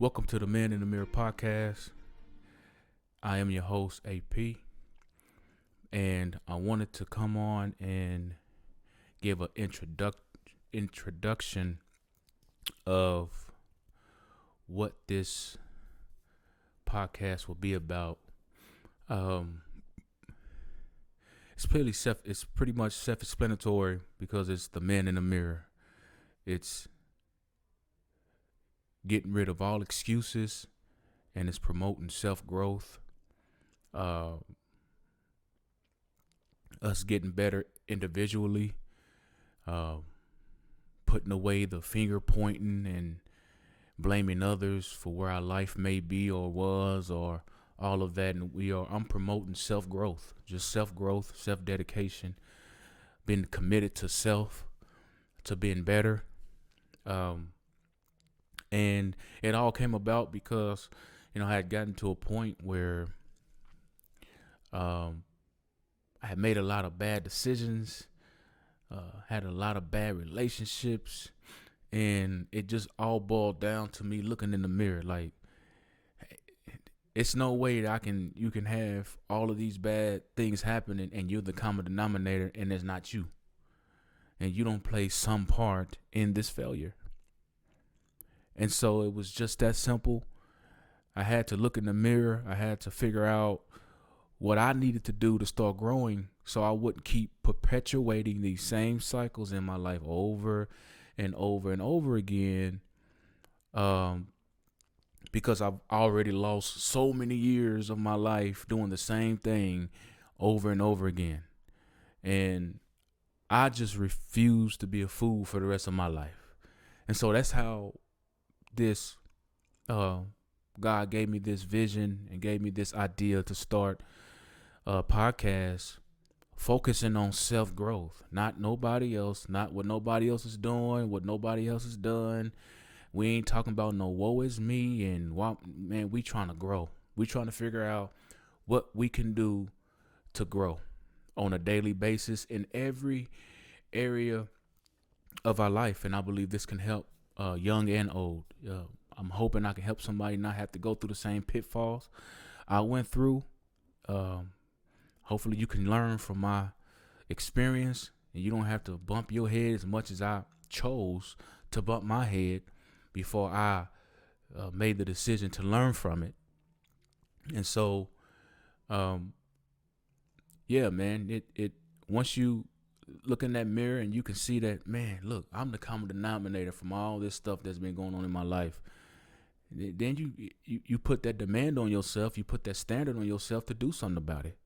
Welcome to the Man in the Mirror podcast. I am your host, AP, and I wanted to come on and give an introduction of what this podcast will be about. Um, it's pretty much self-explanatory because it's the Man in the Mirror. It's getting rid of all excuses, and it's promoting self-growth. Us getting better individually, uh, putting away the finger pointing and blaming others for where our life may be or was or all of that. And I'm promoting self-growth, just self-growth, self-dedication, being committed to self, to being better. And it all came about because, I had gotten to a point where I had made a lot of bad decisions, had a lot of bad relationships, and it just all boiled down to me looking in the mirror like, it's no way that you can have all of these bad things happening and you're the common denominator and it's not you. And you don't play some part in this failure. And so it was just that simple. I had to look in the mirror. I had to figure out what I needed to do to start growing so I wouldn't keep perpetuating these same cycles in my life over and over and over again. Because I've already lost so many years of my life doing the same thing over and over again. And I just refuse to be a fool for the rest of my life. And so that's how this God gave me this vision and gave me this idea to start a podcast focusing on self-growth, not nobody else, not what nobody else is doing, what nobody else has done. We ain't talking about no woe is me and man, we trying to grow. We trying to figure out what we can do to grow on a daily basis in every area of our life. And I believe this can help young and old. I'm hoping I can help somebody not have to go through the same pitfalls I went through. Hopefully you can learn from my experience and you don't have to bump your head as much as I chose to bump my head before I made the decision to learn from it. And so, yeah, man, it once you look in that mirror and you can see that, man, look, I'm the common denominator from all this stuff that's been going on in my life. Then you put that demand on yourself, you put that standard on yourself to do something about it.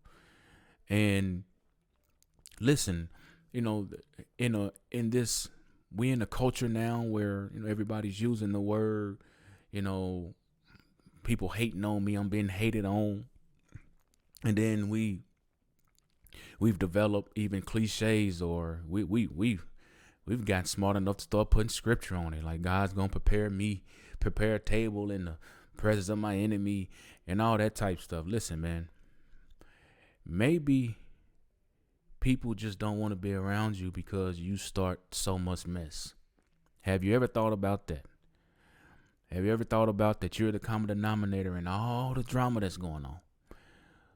And listen, in this, we in a culture now where everybody's using the word, people hating on me, I'm being hated on, and then we've developed even cliches, or we've gotten smart enough to start putting scripture on it, like God's gonna prepare a table in the presence of my enemy and all that type stuff. Listen, man, maybe people just don't want to be around you because you start so much mess. Have you ever thought about that? Have you ever thought about that you're the common denominator in all the drama that's going on?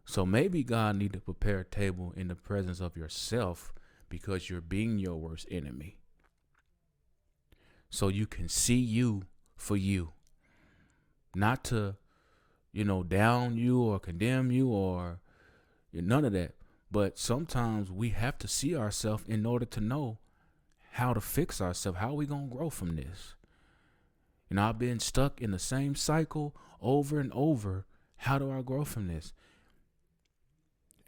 So maybe God need to prepare a table in the presence of yourself because you're being your worst enemy. So you can see you for you. Not to, down you or condemn you or none of that. But sometimes we have to see ourselves in order to know how to fix ourselves. How are we going to grow from this? I've been stuck in the same cycle over and over. How do I grow from this?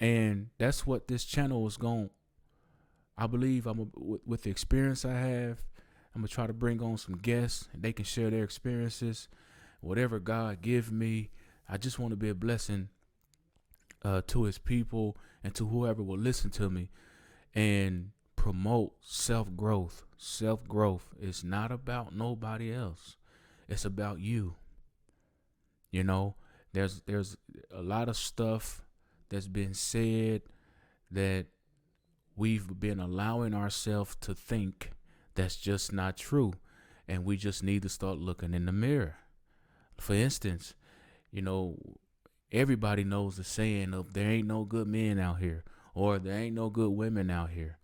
And that's what this channel is going. I believe with the experience I have, I'm going to try to bring on some guests and they can share their experiences. Whatever God give me, I just want to be a blessing to his people and to whoever will listen to me and promote self-growth. Self-growth is not about nobody else. It's about you. There's a lot of stuff that's been said that we've been allowing ourselves to think that's just not true. And we just need to start looking in the mirror. For instance, you know, everybody knows the saying of there ain't no good men out here or there ain't no good women out here.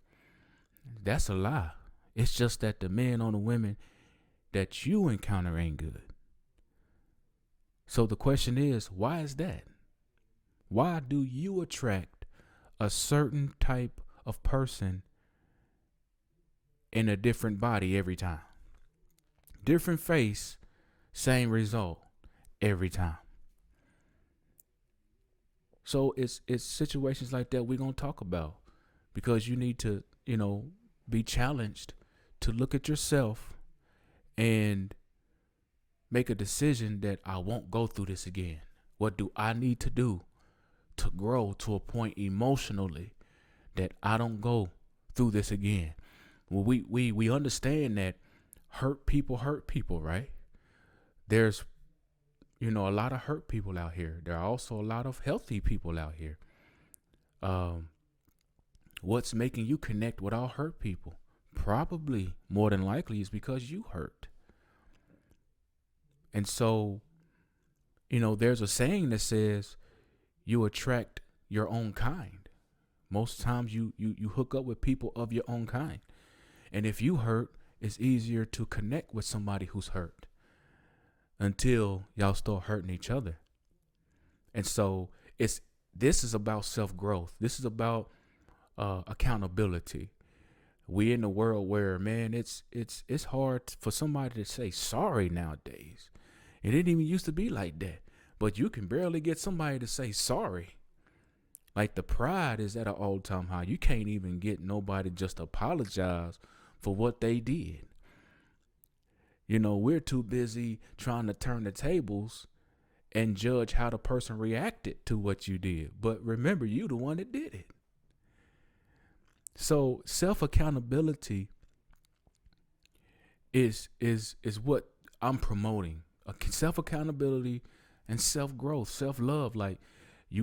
That's a lie. It's just that the men or the women that you encounter ain't good. So the question is, why is that? Why do you attract a certain type of person in a different body every time? Different face, same result every time. So it's situations like that we're gonna talk about, because you need to, be challenged to look at yourself and make a decision that I won't go through this again. What do I need to do to grow to a point emotionally that I don't go through this again? Well, we understand that hurt people, right? There's, a lot of hurt people out here. There are also a lot of healthy people out here. What's making you connect with all hurt people? Probably more than likely is because you hurt. And so, there's a saying that says you attract your own kind. Most times you hook up with people of your own kind. And if you hurt, it's easier to connect with somebody who's hurt until y'all start hurting each other. And so this is about self-growth. This is about accountability. We in the world where, man, it's hard for somebody to say sorry nowadays. It didn't even used to be like that. But you can barely get somebody to say sorry. Like, the pride is at an all-time high. You can't even get nobody just to apologize for what they did. We're too busy trying to turn the tables and judge how the person reacted to what you did. But remember, you the one that did it. So self-accountability is what I'm promoting. Self-accountability and self-growth, self-love. Like,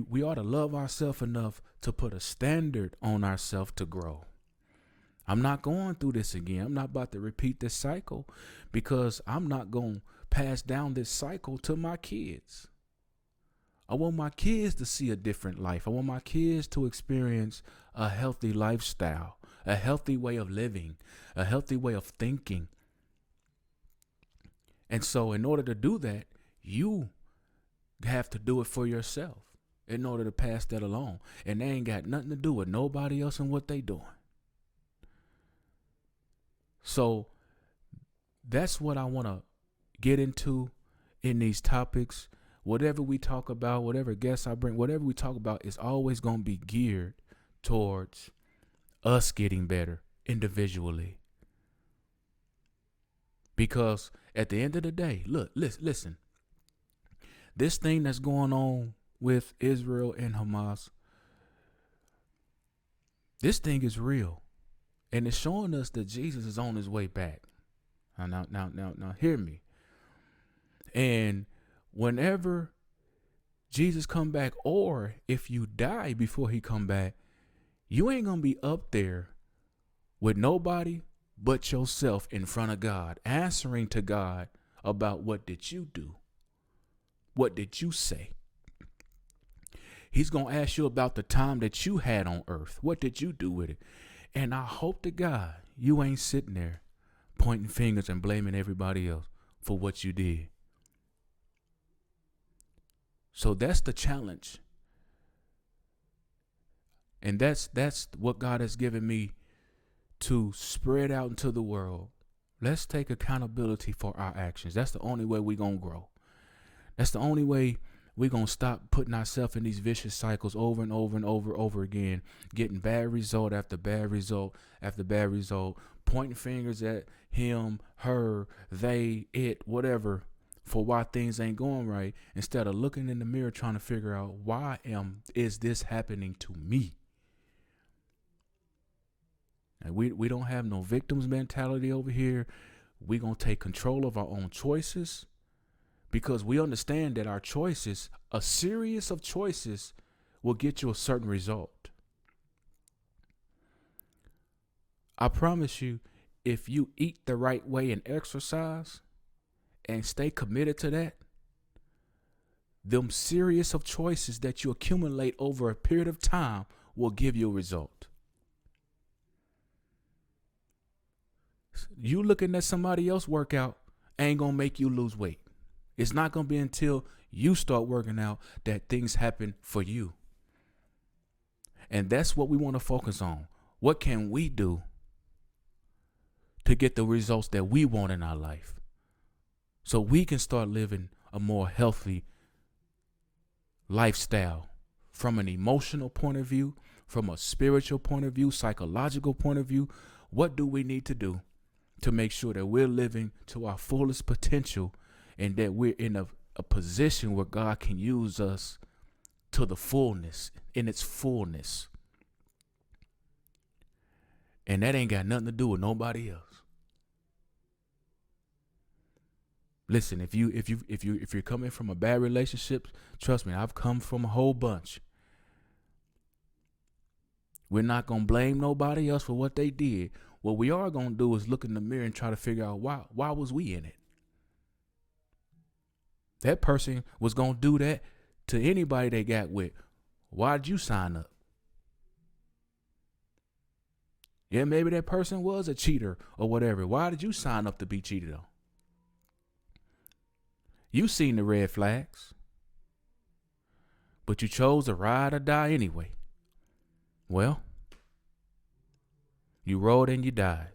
we ought to love ourselves enough to put a standard on ourselves to grow. I'm not going through this again. I'm not about to repeat this cycle, because I'm not going to pass down this cycle to my kids. I want my kids to see a different life. I want my kids to experience a healthy lifestyle, a healthy way of living, a healthy way of thinking. And so in order to do that, you have to do it for yourself in order to pass that along. And they ain't got nothing to do with nobody else and what they doing. So that's what I want to get into in these topics. Whatever we talk about, whatever guests I bring, whatever we talk about is always going to be geared towards us getting better individually. Because at the end of the day, look, listen, this thing that's going on with Israel and Hamas, this thing is real. And it's showing us that Jesus is on his way back. Now, hear me. And whenever Jesus come back, or if you die before he come back, you ain't going to be up there with nobody but yourself in front of God, answering to God about what did you do? What did you say? He's going to ask you about the time that you had on earth. What did you do with it? And I hope to God you ain't sitting there pointing fingers and blaming everybody else for what you did. So that's the challenge. And that's what God has given me to spread out into the world. Let's take accountability for our actions. That's the only way we're going to grow. That's the only way we're going to stop putting ourselves in these vicious cycles over and over again, getting bad result after bad result after bad result, pointing fingers at him, her, they, it, whatever, for why things ain't going right, instead of looking in the mirror trying to figure out why is this happening to me? And we don't have no victims mentality over here. We're going to take control of our own choices, because we understand that our choices, a series of choices, will get you a certain result. I promise you, if you eat the right way and exercise and stay committed to that, them series of choices that you accumulate over a period of time will give you a result. You looking at somebody else workout ain't gonna make you lose weight. It's not gonna be until you start working out that things happen for you. And that's what we want to focus on. What can we do to get the results that we want in our life, so we can start living a more healthy lifestyle from an emotional point of view, from a spiritual point of view, psychological point of view? What do we need to do to make sure that we're living to our fullest potential and that we're in a position where God can use us to the fullness, in its fullness? And that ain't got nothing to do with nobody else. Listen, if you're coming from a bad relationship, trust me, I've come from a whole bunch. We're not gonna blame nobody else for what they did. What we are gonna do is look in the mirror and try to figure out why was we in it. That person was gonna do that to anybody they got with. Why'd you sign up? Yeah, maybe that person was a cheater or whatever. Why did you sign up to be cheated on? You seen the red flags, but you chose to ride or die anyway. Well, you rode and you died.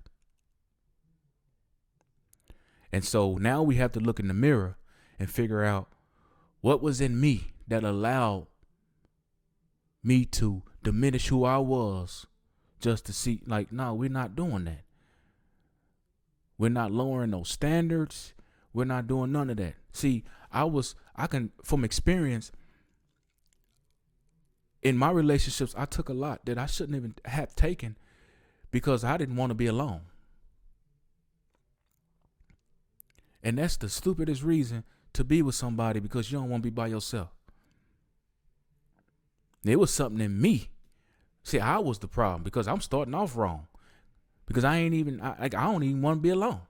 And so now we have to look in the mirror and figure out what was in me that allowed me to diminish who I was just to see, like, no, we're not doing that. We're not lowering those standards. We're not doing none of that. See, I can, from experience, in my relationships, I took a lot that I shouldn't even have taken because I didn't want to be alone. And that's the stupidest reason to be with somebody, because you don't want to be by yourself. There was something in me. See, I was the problem because I'm starting off wrong. Because I don't even want to be alone.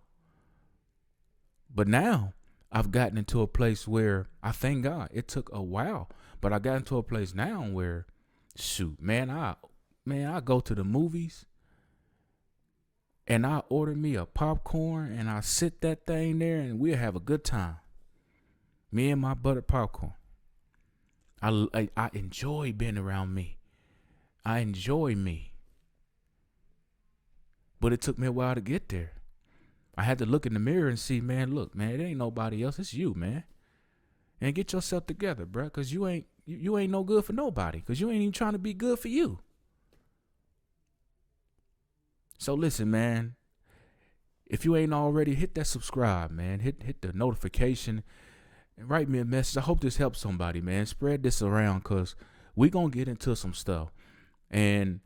But now I've gotten into a place where I thank God. It took a while, but I got into a place now where, shoot, man, I go to the movies and I order me a popcorn and I sit that thing there and we'll have a good time. Me and my buttered popcorn. I enjoy being around me. I enjoy me. But it took me a while to get there. I had to look in the mirror and see, man, look, man, it ain't nobody else. It's you, man. And get yourself together, bro, because you ain't no good for nobody, because you ain't even trying to be good for you. So listen, man, if you ain't already, hit that subscribe, man. Hit the notification and write me a message. I hope this helps somebody, man. Spread this around, because we going to get into some stuff. And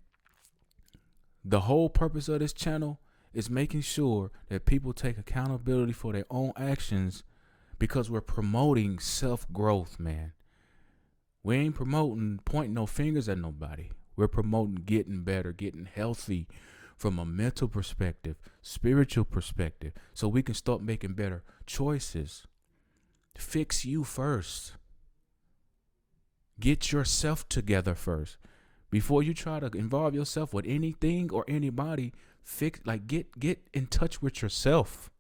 the whole purpose of this channel is making sure that people take accountability for their own actions, because we're promoting self-growth, man. We ain't promoting pointing no fingers at nobody. We're promoting getting better, getting healthy from a mental perspective, spiritual perspective, so we can start making better choices. Fix you first. Get yourself together first. Before you try to involve yourself with anything or anybody, get in touch with yourself.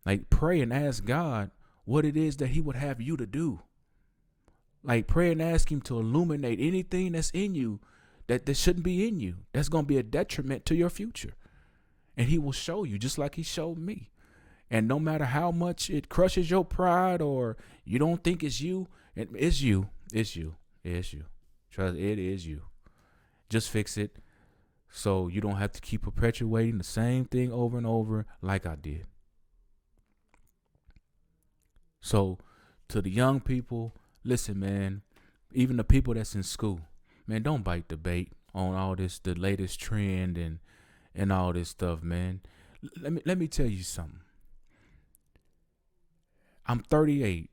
Like, pray and ask God what it is that he would have you to do. Like, pray and ask him to illuminate anything that's in you that shouldn't be in you, that's going to be a detriment to your future. And he will show you, just like he showed me. And no matter how much it crushes your pride or you don't think it's you, it's you. It's you. It's you. Trust, it is you. Just fix it so you don't have to keep perpetuating the same thing over and over like I did. So to the young people, listen, man, even the people that's in school, man, don't bite the bait on all this, the latest trend and all this stuff, man. Let me tell you something. I'm 38,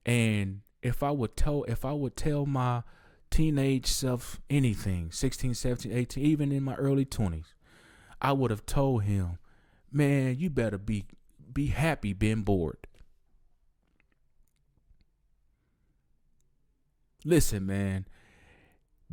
and if I would tell my teenage self anything, 16, 17, 18, even in my early 20s, I would have told him, man, you better be happy being bored. Listen, man,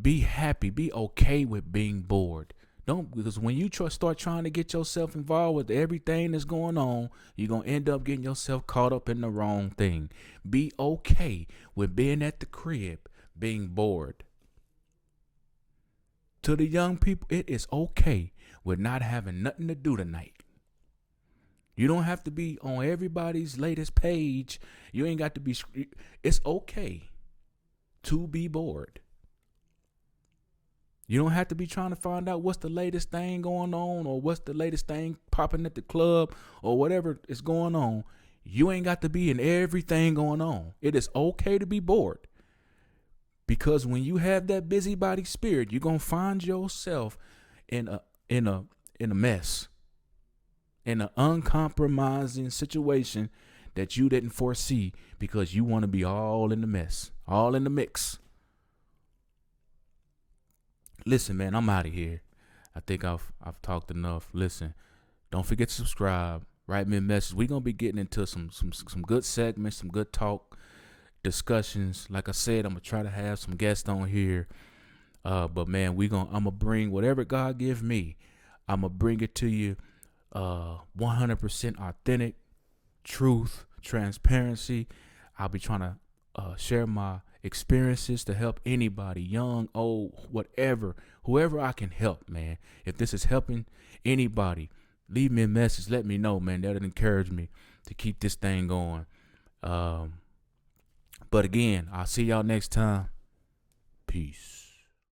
be happy, be okay with being bored. Don't, because when you start trying to get yourself involved with everything that's going on, you're going to end up getting yourself caught up in the wrong thing. Be okay with being at the crib, being bored. To the young people, it is okay with not having nothing to do tonight. You don't have to be on everybody's latest page. You ain't got to be. It's okay to be bored. You don't have to be trying to find out what's the latest thing going on or what's the latest thing popping at the club or whatever is going on. You ain't got to be in everything going on. It is okay to be bored. Because when you have that busybody spirit, you're gonna find yourself in a mess, in an uncompromising situation that you didn't foresee because you want to be all in the mess, all in the mix. Listen, man, I'm out of here. I think I've talked enough. Listen, don't forget to subscribe. Write me a message. We're gonna be getting into some good segments, some good talk discussions. Like I said, I'm gonna try to have some guests on here. But man, I'm gonna bring whatever God give me. I'm gonna bring it to you 100% authentic, truth, transparency. I'll be trying to share my experiences to help anybody, young, old, whatever, whoever I can help, man. If this is helping anybody, leave me a message. Let me know, man. That'll encourage me to keep this thing going. But again, I'll see y'all next time. Peace.